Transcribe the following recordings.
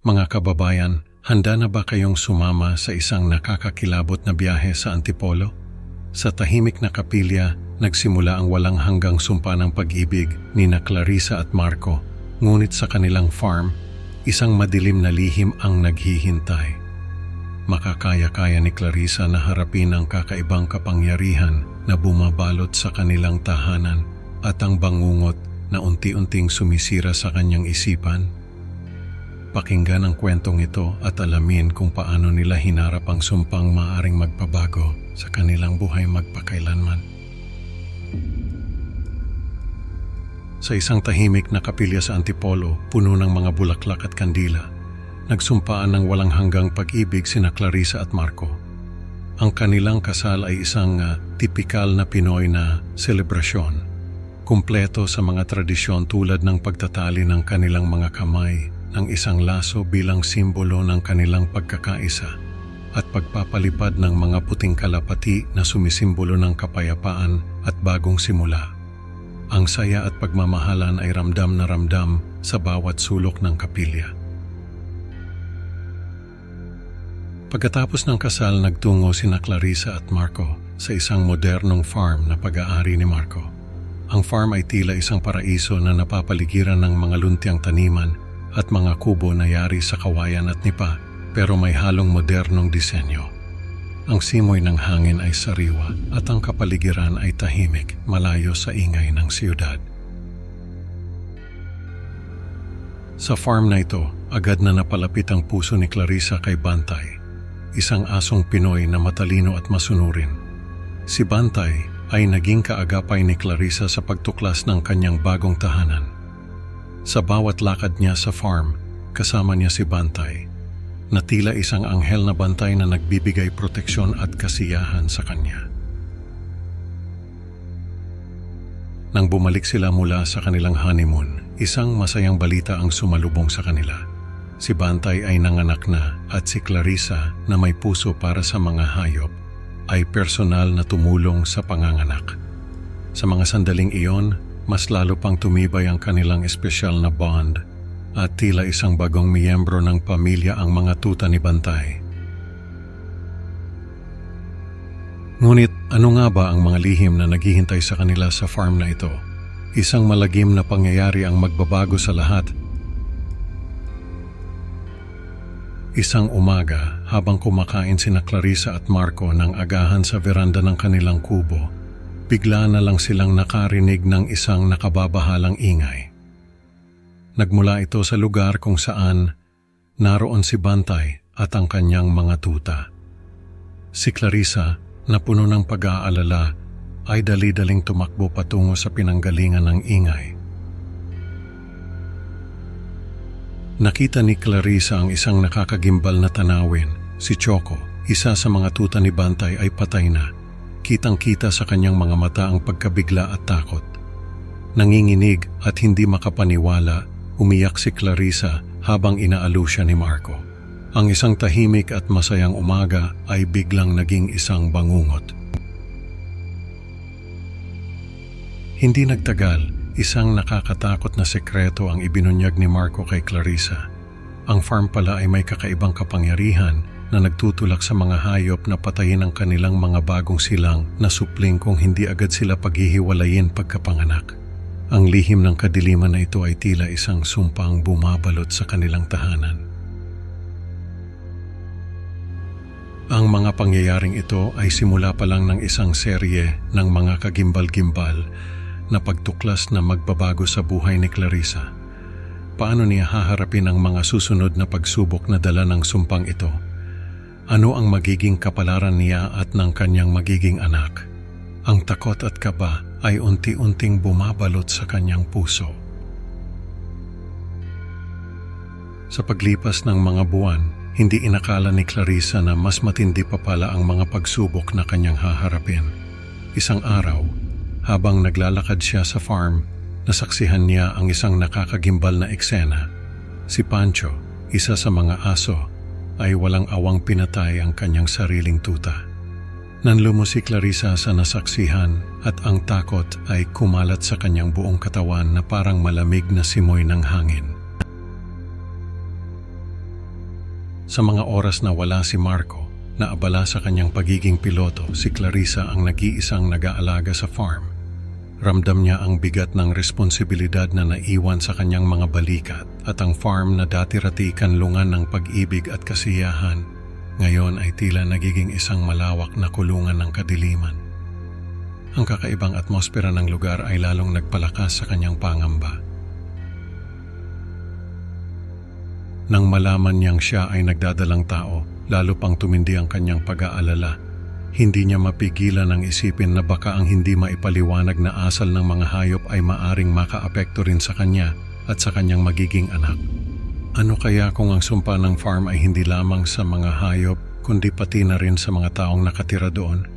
Mga kababayan, handa na ba kayong sumama sa isang nakakakilabot na biyahe sa Antipolo? Sa tahimik na kapilya, nagsimula ang walang hanggang sumpa ng pag-ibig ni na Clarissa at Marco. Ngunit sa kanilang farm, isang madilim na lihim ang naghihintay. Makakaya-kaya ni Clarissa na harapin ang kakaibang kapangyarihan na bumabalot sa kanilang tahanan at ang bangungot na unti-unting sumisira sa kanyang isipan. Pakinggan ang kwentong ito at alamin kung paano nila hinarap ang sumpang maaaring magpabago sa kanilang buhay magpakailanman. Sa isang tahimik na kapilya sa Antipolo, puno ng mga bulaklak at kandila, nagsumpaan ng walang hanggang pag-ibig sina Clarissa at Marco. Ang kanilang kasal ay isang tipikal na Pinoy na selebrasyon, kumpleto sa mga tradisyon tulad ng pagtatali ng kanilang mga kamay ng isang laso bilang simbolo ng kanilang pagkakaisa at pagpapalipad ng mga puting kalapati na sumisimbolo ng kapayapaan at bagong simula. Ang saya at pagmamahalan ay ramdam na ramdam sa bawat sulok ng kapilya. Pagkatapos ng kasal, nagtungo sina Clarissa at Marco sa isang modernong farm na pag-aari ni Marco. Ang farm ay tila isang paraiso na napapaligiran ng mga luntiang taniman at mga kubo na yari sa kawayan at nipa, pero may halong modernong disenyo. Ang simoy ng hangin ay sariwa at ang kapaligiran ay tahimik, malayo sa ingay ng siyudad. Sa farm na ito, agad na napalapit ang puso ni Clarissa kay Bantay, isang asong Pinoy na matalino at masunurin. Si Bantay ay naging kaagapay ni Clarissa sa pagtuklas ng kanyang bagong tahanan. Sa bawat lakad niya sa farm, kasama niya si Bantay, na tila isang anghel na bantay na nagbibigay proteksyon at kasiyahan sa kanya. Nang bumalik sila mula sa kanilang honeymoon, isang masayang balita ang sumalubong sa kanila. Si Bantay ay nanganak na at si Clarissa, na may puso para sa mga hayop, ay personal na tumulong sa panganganak. Sa mga sandaling iyon, mas lalo pang tumibay ang kanilang espesyal na bond at tila isang bagong miyembro ng pamilya ang mga tuta ni Bantay. Ngunit ano nga ba ang mga lihim na naghihintay sa kanila sa farm na ito? Isang malagim na pangyayari ang magbabago sa lahat. Isang umaga, habang kumakain sina Clarissa at Marco ng agahan sa veranda ng kanilang kubo, bigla na lang silang nakarinig ng isang nakababahalang ingay. Nagmula ito sa lugar kung saan naroon si Bantay at ang kanyang mga tuta. Si Clarissa, na puno ng pag-aalala, ay dali-daling tumakbo patungo sa pinanggalingan ng ingay. Nakita ni Clarissa ang isang nakakagimbal na tanawin. Si Choco, isa sa mga tuta ni Bantay, ay patay na. Kitang-kita sa kanyang mga mata ang pagkabigla at takot. Nanginginig at hindi makapaniwala, umiyak si Clarissa habang inaalok siya ni Marco. Ang isang tahimik at masayang umaga ay biglang naging isang bangungot. Hindi nagtagal, isang nakakatakot na sekreto ang ibinunyag ni Marco kay Clarissa. Ang farm pala ay may kakaibang kapangyarihan na nagtutulak sa mga hayop na patayin ang kanilang mga bagong silang na supling kung hindi agad sila paghihiwalayin pagkapanganak. Ang lihim ng kadiliman na ito ay tila isang sumpang bumabalot sa kanilang tahanan. Ang mga pangyayaring ito ay simula pa lang ng isang serye ng mga kagimbal-gimbal na pagtuklas na magbabago sa buhay ni Clarissa. Paano niya haharapin ang mga susunod na pagsubok na dala ng sumpang ito? Ano ang magiging kapalaran niya at ng kanyang magiging anak? Ang takot at kaba ay unti-unting bumabalot sa kanyang puso. Sa paglipas ng mga buwan, hindi inakala ni Clarissa na mas matindi pa pala ang mga pagsubok na kanyang haharapin. Isang araw, habang naglalakad siya sa farm, nasaksihan niya ang isang nakakagimbal na eksena. Si Pancho, isa sa mga aso, ay walang awang pinatay ang kanyang sariling tuta. Nanlumo si Clarissa sa nasaksihan at ang takot ay kumalat sa kanyang buong katawan na parang malamig na simoy ng hangin. Sa mga oras na wala si Marco, na abala sa kanyang pagiging piloto, si Clarissa ang nag-iisang nag-aalaga sa farm. Ramdam niya ang bigat ng responsibilidad na naiwan sa kanyang mga balikat at ang farm na dati-rati kanlungan ng pag-ibig at kasiyahan, ngayon ay tila nagiging isang malawak na kulungan ng kadiliman. Ang kakaibang atmosfera ng lugar ay lalong nagpalakas sa kanyang pangamba. Nang malaman niyang siya ay nagdadalang tao, lalo pang tumindi ang kanyang pag-aalala. Hindi niya mapigilan ang isipin na baka ang hindi maipaliwanag na asal ng mga hayop ay maaring makaapekto rin sa kanya at sa kanyang magiging anak. Ano kaya kung ang sumpa ng farm ay hindi lamang sa mga hayop, kundi pati na rin sa mga taong nakatira doon?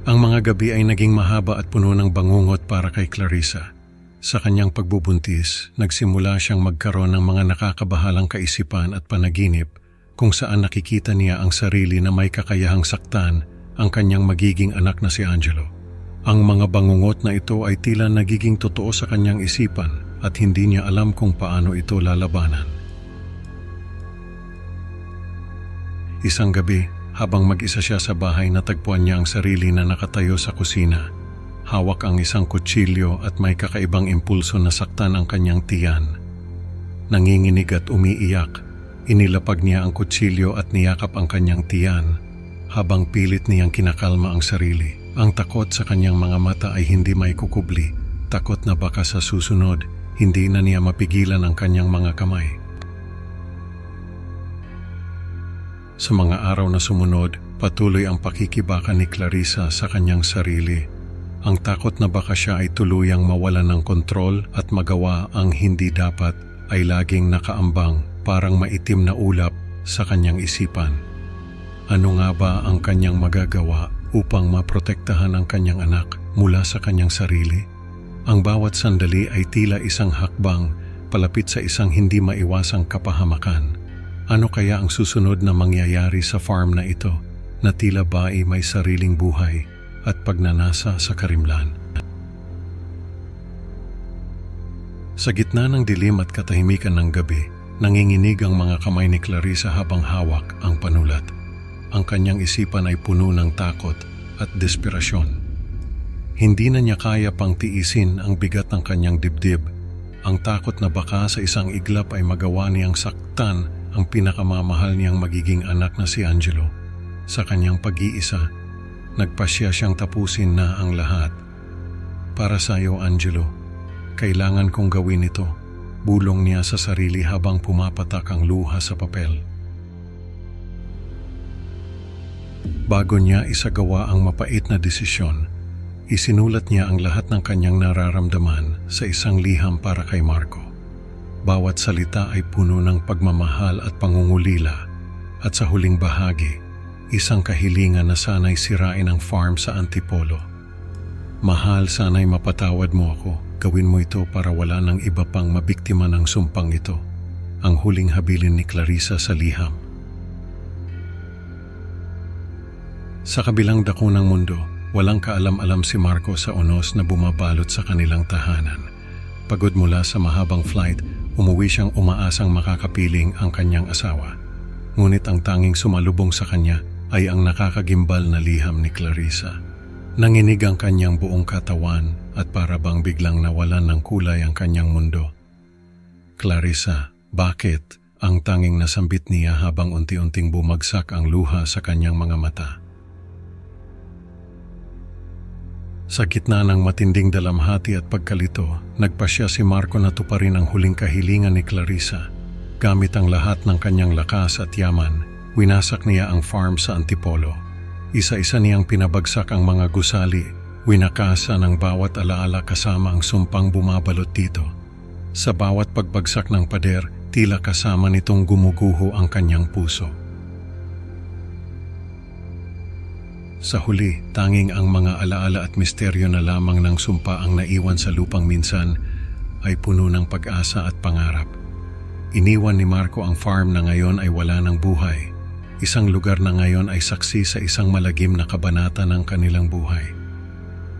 Ang mga gabi ay naging mahaba at puno ng bangungot para kay Clarissa. Sa kanyang pagbubuntis, nagsimula siyang magkaroon ng mga nakakabahalang kaisipan at panaginip kung saan nakikita niya ang sarili na may kakayahang saktan ang kanyang magiging anak na si Angelo. Ang mga bangungot na ito ay tila nagiging totoo sa kanyang isipan at hindi niya alam kung paano ito lalabanan. Isang gabi, habang mag-isa siya sa bahay, natagpuan niya ang sarili na nakatayo sa kusina. Hawak ang isang kutsilyo at may kakaibang impulso na saktan ang kanyang tiyan. Nanginginig at umiiyak, inilapag niya ang kutsilyo at niyakap ang kanyang tiyan habang pilit niyang kinakalma ang sarili. Ang takot sa kanyang mga mata ay hindi may kukubli, takot na baka sa susunod, hindi na niya mapigilan ang kanyang mga kamay. Sa mga araw na sumunod, patuloy ang pakikibaka ni Clarissa sa kanyang sarili. Ang takot na baka siya ay tuluyang mawalan ng kontrol at magawa ang hindi dapat ay laging nakaambang parang maitim na ulap sa kanyang isipan. Ano nga ba ang kanyang magagawa upang maprotektahan ang kanyang anak mula sa kanyang sarili? Ang bawat sandali ay tila isang hakbang palapit sa isang hindi maiwasang kapahamakan. Ano kaya ang susunod na mangyayari sa farm na ito na tila ba ay may sariling buhay at pagnanasa sa karimlan? Sa gitna ng dilim at katahimikan ng gabi, nanginginig ang mga kamay ni Clarissa habang hawak ang panulat. Ang kanyang isipan ay puno ng takot at desperasyon. Hindi na niya kaya pang tiisin ang bigat ng kanyang dibdib. Ang takot na baka sa isang iglap ay magawa niyang saktan ang pinakamamahal niyang magiging anak na si Angelo. Sa kanyang pag-iisa, nagpasya siyang tapusin na ang lahat. Para sa iyo, Angelo, kailangan kong gawin ito, bulong niya sa sarili habang pumapatak ang luha sa papel. Bago niya isagawa ang mapait na desisyon, isinulat niya ang lahat ng kanyang nararamdaman sa isang liham para kay Marco. Bawat salita ay puno ng pagmamahal at pangungulila, at sa huling bahagi, isang kahilingan na sana'y sirain ang farm sa Antipolo. Mahal, sana'y mapatawad mo ako. Gawin mo ito para wala nang iba pang mabiktima ng sumpang ito. Ang huling habilin ni Clarissa sa liham. Sa kabilang dako ng mundo, walang kaalam-alam si Marco sa unos na bumabalot sa kanilang tahanan. Pagod mula sa mahabang flight, umuwi siyang umaasang makakapiling ang kanyang asawa. Ngunit ang tanging sumalubong sa kanya ay ang nakakagimbal na liham ni Clarissa. Nanginig ang kanyang buong katawan at para bang biglang nawalan ng kulay ang kanyang mundo. Clarissa, bakit? Ang tanging nasambit niya habang unti-unting bumagsak ang luha sa kanyang mga mata. Sa gitna ng matinding dalamhati at pagkalito, nagpasya si Marco na tuparin ang huling kahilingan ni Clarissa. Gamit ang lahat ng kanyang lakas at yaman, winasak niya ang farm sa Antipolo. Isa-isa niyang pinabagsak ang mga gusali, winakasan ang bawat alaala kasama ang sumpang bumabalot dito. Sa bawat pagbagsak ng pader, tila kasama nitong gumuguho ang kanyang puso. Sa huli, tanging ang mga alaala at misteryo na lamang ng sumpa ang naiwan sa lupang minsan ay puno ng pag-asa at pangarap. Iniwan ni Marco ang farm na ngayon ay wala ng buhay. Isang lugar na ngayon ay saksi sa isang malagim na kabanata ng kanilang buhay.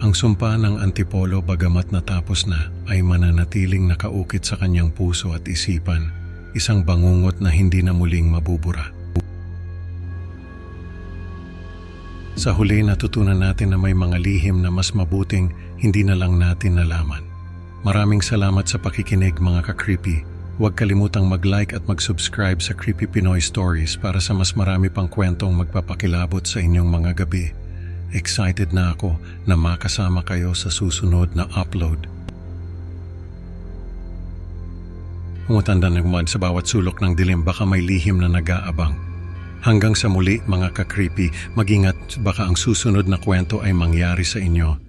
Ang sumpa ng Antipolo, bagamat natapos na, ay mananatiling nakaukit sa kanyang puso at isipan. isang bangungot na hindi na muling mabubura. Sa huli, natutunan natin na may mga lihim na mas mabuting hindi na lang natin nalaman. Maraming salamat sa pakikinig mga ka-creepy. Huwag kalimutang mag-like at mag-subscribe sa Creepy Pinoy Stories para sa mas marami pang kwentong magpapakilabot sa inyong mga gabi. Excited na ako na makasama kayo sa susunod na upload. Umutanda ng mud sa bawat sulok ng dilim, baka may lihim na nag-aabang. Hanggang sa muli mga ka-creepy, mag-ingat baka ang susunod na kwento ay mangyari sa inyo.